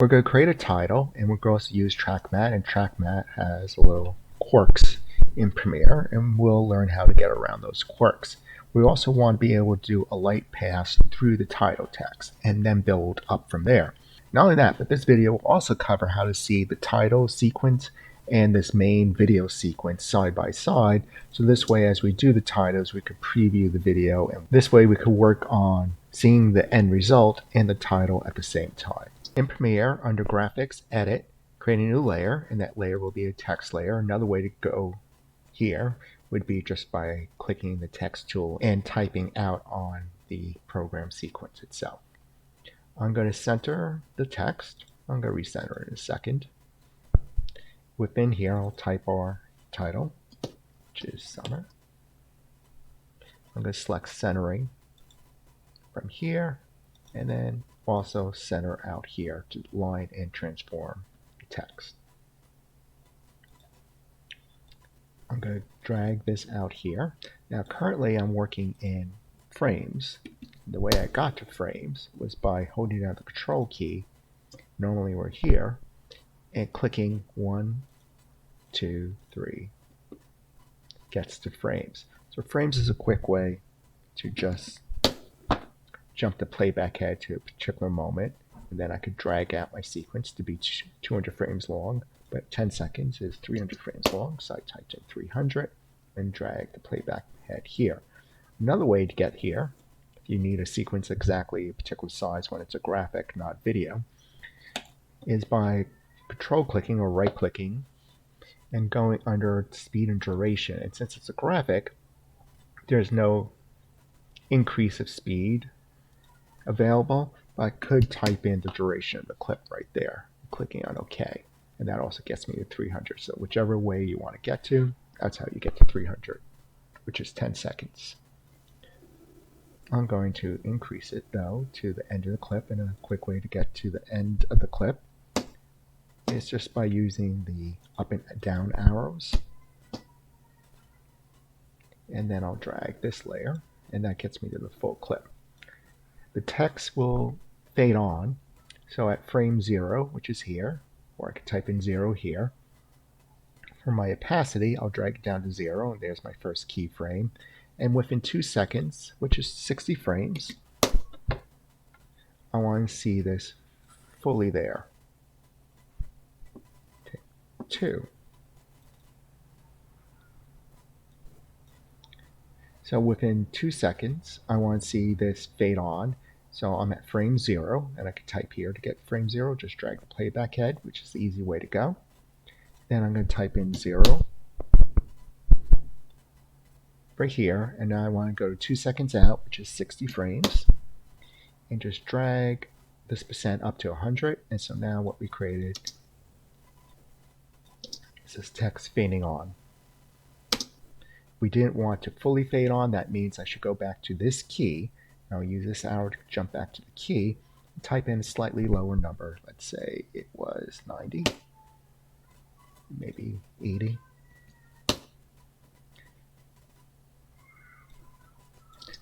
We're going to create a title, and we're going to use track matte, and track matte has a little quirks in Premiere, and we'll learn how to get around those quirks. We also want to be able to do a light pass through the title text and then build up from there. Not only that, but this video will also cover how to see the title sequence and this main video sequence side by side. So this way, as we do the titles, we could preview the video, and this way we could work on seeing the end result and the title at the same time. In Premiere, under Graphics, Edit, create a new layer, and that layer will be a text layer. Another way to go here would be just by clicking the text tool and typing out on the program sequence itself. I'm going to center the text. I'm going to recenter it in a second. Within here, I'll type our title, which is Summer. I'm going to select centering from here, and then also center out here to line and transform the text. I'm going to drag this out here. Now currently I'm working in frames. The way I got to frames was by holding down the control key, normally we're here, and clicking 1, 2, 3, gets to frames. So frames is a quick way to just jump the playback head to a particular moment, and then I could drag out my sequence to be 200 frames long, but 10 seconds is 300 frames long, so I typed in 300 and drag the playback head here. Another way to get here, if you need a sequence exactly a particular size when it's a graphic, not video, is by control clicking or right clicking and going under speed and duration. And since it's a graphic, there's no increase of speed available, but I could type in the duration of the clip right there, clicking on OK, and that also gets me to 300. So whichever way you want to get to, that's how you get to 300, which is 10 seconds. I'm going to increase it though to the end of the clip, and a quick way to get to the end of the clip is just by using the up and down arrows, and then I'll drag this layer, and that gets me to the full clip. The text will fade on, so at frame 0, which is here, or I could type in 0 here. For my opacity, I'll drag it down to 0, and there's my first keyframe. And within 2 seconds, which is 60 frames, I want to see this fully there. Okay. 2. So within 2 seconds, I want to see this fade on. So I'm at frame 0, and I can type here to get frame 0, just drag the playback head, which is the easy way to go. Then I'm going to type in 0 right here, and now I want to go to 2 seconds out, which is 60 frames, and just drag this percent up to 100. And so now what we created is this text fading on. We didn't want to fully fade on. That means I should go back to this key. I'll use this arrow to jump back to the key and type in a slightly lower number. Let's say it was 90, maybe 80.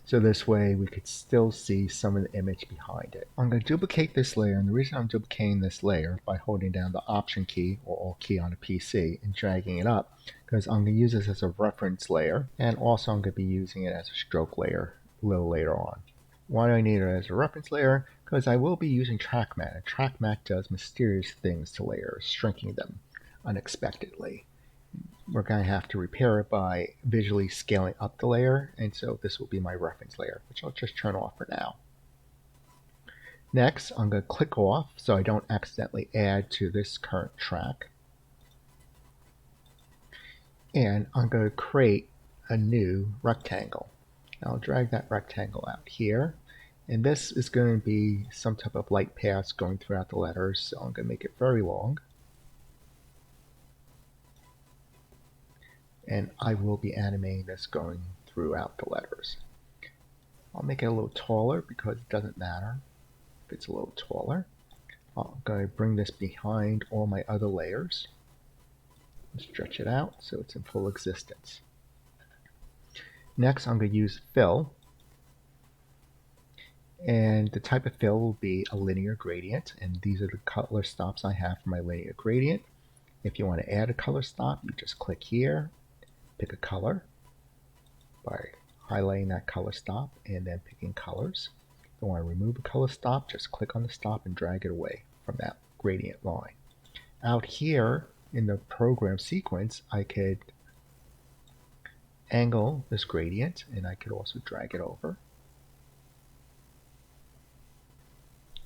So this way we could still see some of the image behind it. I'm going to duplicate this layer, and the reason I'm duplicating this layer by holding down the Option key or Alt key on a PC and dragging it up, because I'm going to use this as a reference layer, and also I'm going to be using it as a stroke layer a little later on. Why do I need it as a reference layer? Because I will be using track matte, and track matte does mysterious things to layers, shrinking them unexpectedly. We're going to have to repair it by visually scaling up the layer, and so this will be my reference layer, which I'll just turn off for now. Next, I'm going to click off so I don't accidentally add to this current track. And I'm going to create a new rectangle. I'll drag that rectangle out here, and this is going to be some type of light paths going throughout the letters, so I'm going to make it very long. And I will be animating this going throughout the letters. I'll make it a little taller because it doesn't matter if it's a little taller. I'm going to bring this behind all my other layers and stretch it out so it's in full existence. Next, I'm going to use fill, And the type of fill will be a linear gradient, and these are the color stops I have for my linear gradient. If you want to add a color stop, you just click here, pick a color by highlighting that color stop and then picking colors. If you want to remove a color stop, just click on the stop and drag it away from that gradient line. Out here in the program sequence, I could angle this gradient, and I could also drag it over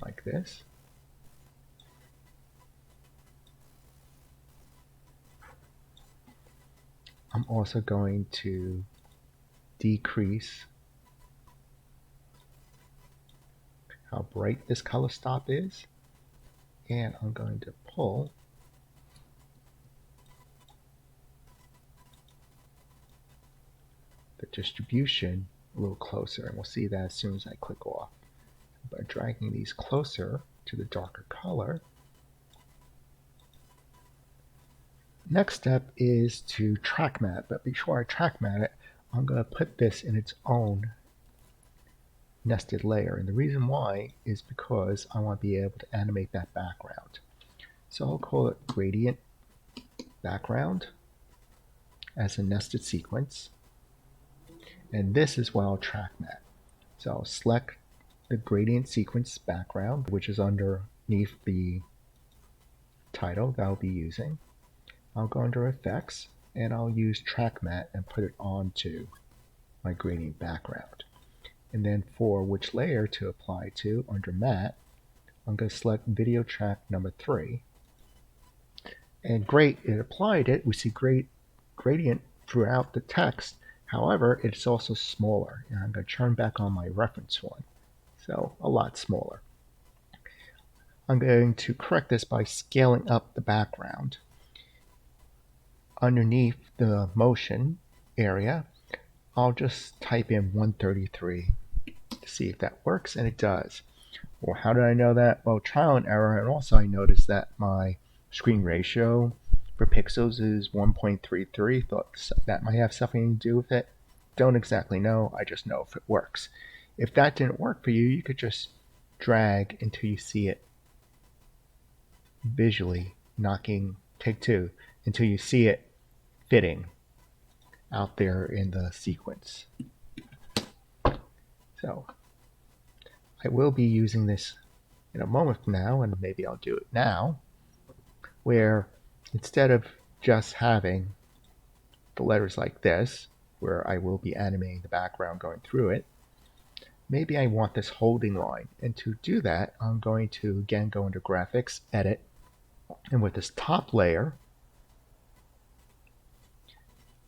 like this. I'm also going to decrease how bright this color stop is, and I'm going to pull the distribution a little closer, and we'll see that as soon as I click off. By dragging these closer to the darker color. Next step is to track matte, but before I track matte it, I'm going to put this in its own nested layer, and the reason why is because I want to be able to animate that background. So I'll call it gradient background as a nested sequence, and this is what I'll track matte. So I'll select the gradient sequence background, which is underneath the title that I'll be using. I'll go under effects and I'll use track matte and put it onto my gradient background. And then for which layer to apply to, under matte, I'm going to select video track number 3. And great, it applied it. We see great gradient throughout the text. However, it's also smaller. And I'm going to turn back on my reference one. So a lot smaller. I'm going to correct this by scaling up the background. Underneath the motion area, I'll just type in 133 to see if that works, and it does. Well, how did I know that? Well, trial and error, and also I noticed that my screen ratio for pixels is 1.33. Thought that might have something to do with it. Don't exactly know, I just know if it works. If that didn't work for you, you could just drag until you see it visually take 2, until you see it fitting out there in the sequence. So I will be using this in a moment from now, and maybe I'll do it now, where instead of just having the letters like this, where I will be animating the background going through it, maybe I want this holding line. And to do that, I'm going to again go into graphics, edit, and with this top layer,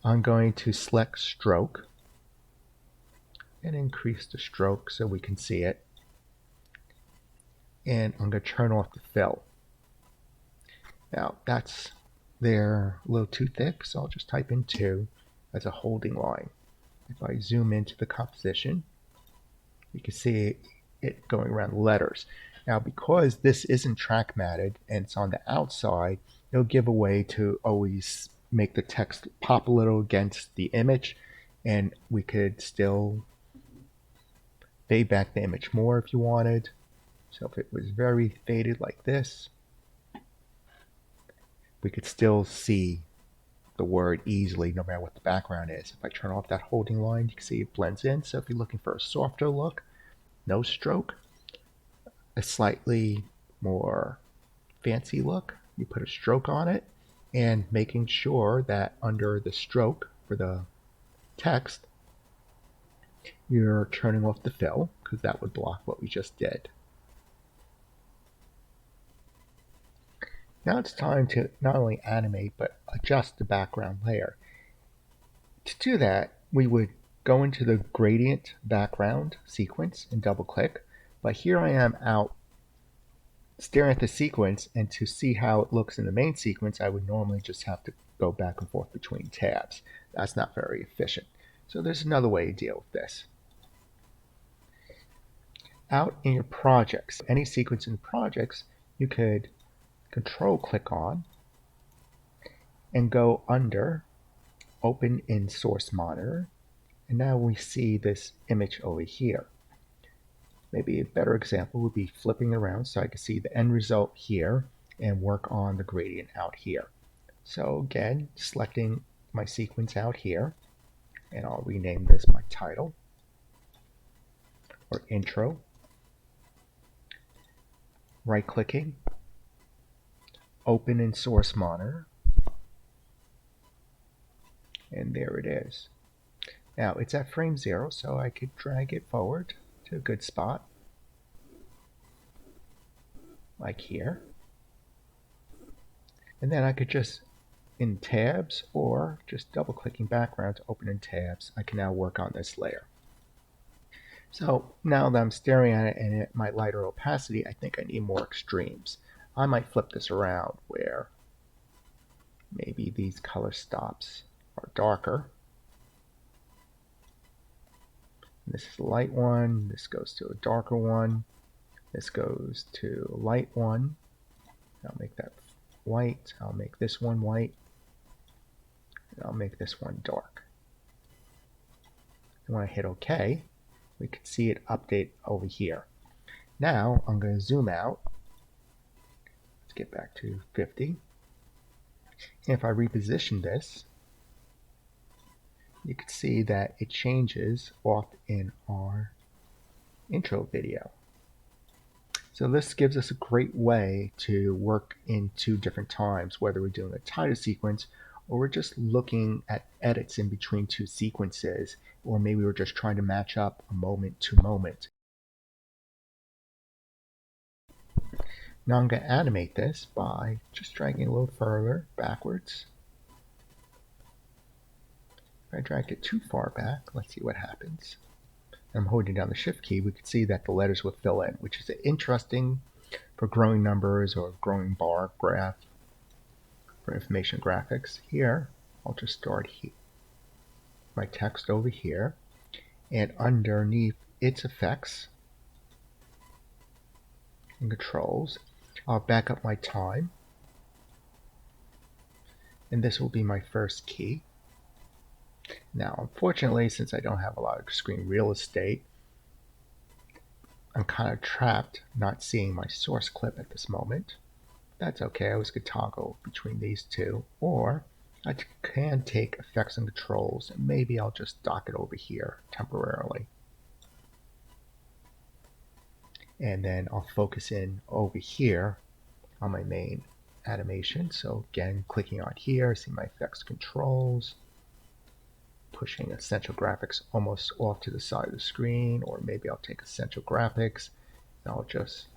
I'm going to select stroke and increase the stroke so we can see it. And I'm going to turn off the fill. Now that's there a little too thick, so I'll just type in 2 as a holding line. If I zoom into the composition, you can see it going around the letters. Now because this isn't track matted and it's on the outside, it'll give a way to always make the text pop a little against the image, and we could still fade back the image more if you wanted. So if it was very faded like this, we could still see the word easily no matter what the background is. If I turn off that holding line, you can see it blends in. So if you're looking for a softer look, no stroke, a slightly more fancy look, you put a stroke on it, and making sure that under the stroke for the text, you're turning off the fill, because that would block what we just did. Now it's time to not only animate, but adjust the background layer. To do that, we would go into the gradient background sequence and double click. But here I am out staring at the sequence, and to see how it looks in the main sequence, I would normally just have to go back and forth between tabs. That's not very efficient. So there's another way to deal with this. Out in your projects, any sequence in projects, you could control click on and go under open in source monitor, and now we see this image over here. Maybe a better example would be flipping around so I can see the end result here and work on the gradient out here. So again, selecting my sequence out here, and I'll rename this my title or intro. Right clicking, open in source monitor, and there it is. Now it's at frame 0, so I could drag it forward to a good spot, like here. And then I could just, in tabs, or just double clicking background to open in tabs, I can now work on this layer. So now that I'm staring at it and at my lighter opacity, I think I need more extremes. I might flip this around where maybe these color stops are darker. This is a light one, this goes to a darker one, this goes to a light one. I'll make that white, I'll make this one white, and I'll make this one dark. And when I hit OK, we can see it update over here. Now I'm going to zoom out. Let's get back to 50. And if I reposition this, you can see that it changes off in our intro video. So this gives us a great way to work in 2 different times, whether we're doing a title sequence or we're just looking at edits in between 2 sequences, or maybe we're just trying to match up a moment to moment. Now I'm going to animate this by just dragging a little further backwards. If I drag it too far back, let's see what happens. I'm holding down the shift key, we can see that the letters will fill in, which is interesting for growing numbers or growing bar graph for information graphics. Here, I'll just start my text over here, and underneath its effects and controls, I'll back up my time, and this will be my first key. Now, unfortunately, since I don't have a lot of screen real estate, I'm kind of trapped not seeing my source clip at this moment. That's okay, I always could toggle between these 2, or I can take effects and controls, and maybe I'll just dock it over here temporarily. And then I'll focus in over here on my main animation. So again, clicking on here, see my effects controls, pushing Essential Graphics almost off to the side of the screen, or maybe I'll take Essential Graphics and I'll just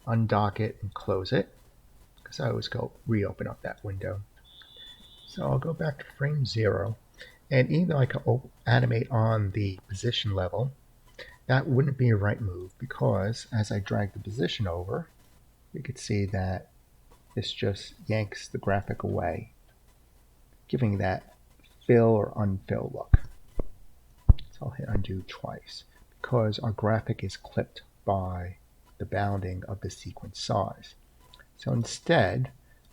undock it and close it, because I always go reopen up that window. So I'll go back to frame 0, and even though I can animate on the position level, that wouldn't be a right move, because as I drag the position over, you can see that this just yanks the graphic away, giving that fill or unfill look. So I'll hit undo twice, because our graphic is clipped by the bounding of the sequence size. So instead,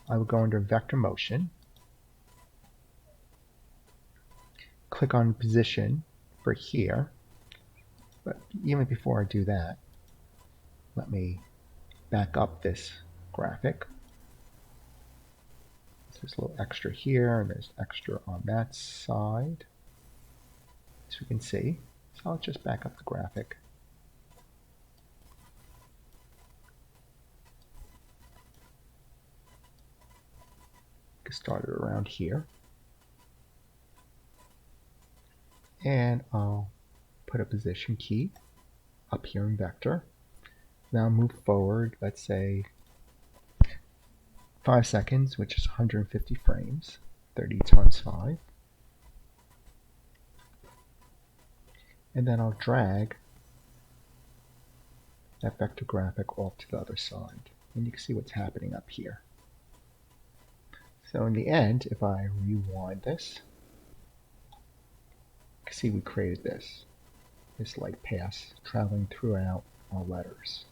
I will go under vector motion, click on position for here, but even before I do that, let me back up this graphic. There's a little extra here, and there's extra on that side, as you can see. So I'll just back up the graphic. Get started around here. And I'll put a position key up here in vector. Now move forward, let's say 5 seconds, which is 150 frames, 30 times 5. And then I'll drag that vector graphic off to the other side. And you can see what's happening up here. So in the end, if I rewind this, you can see we created this light path traveling throughout our letters.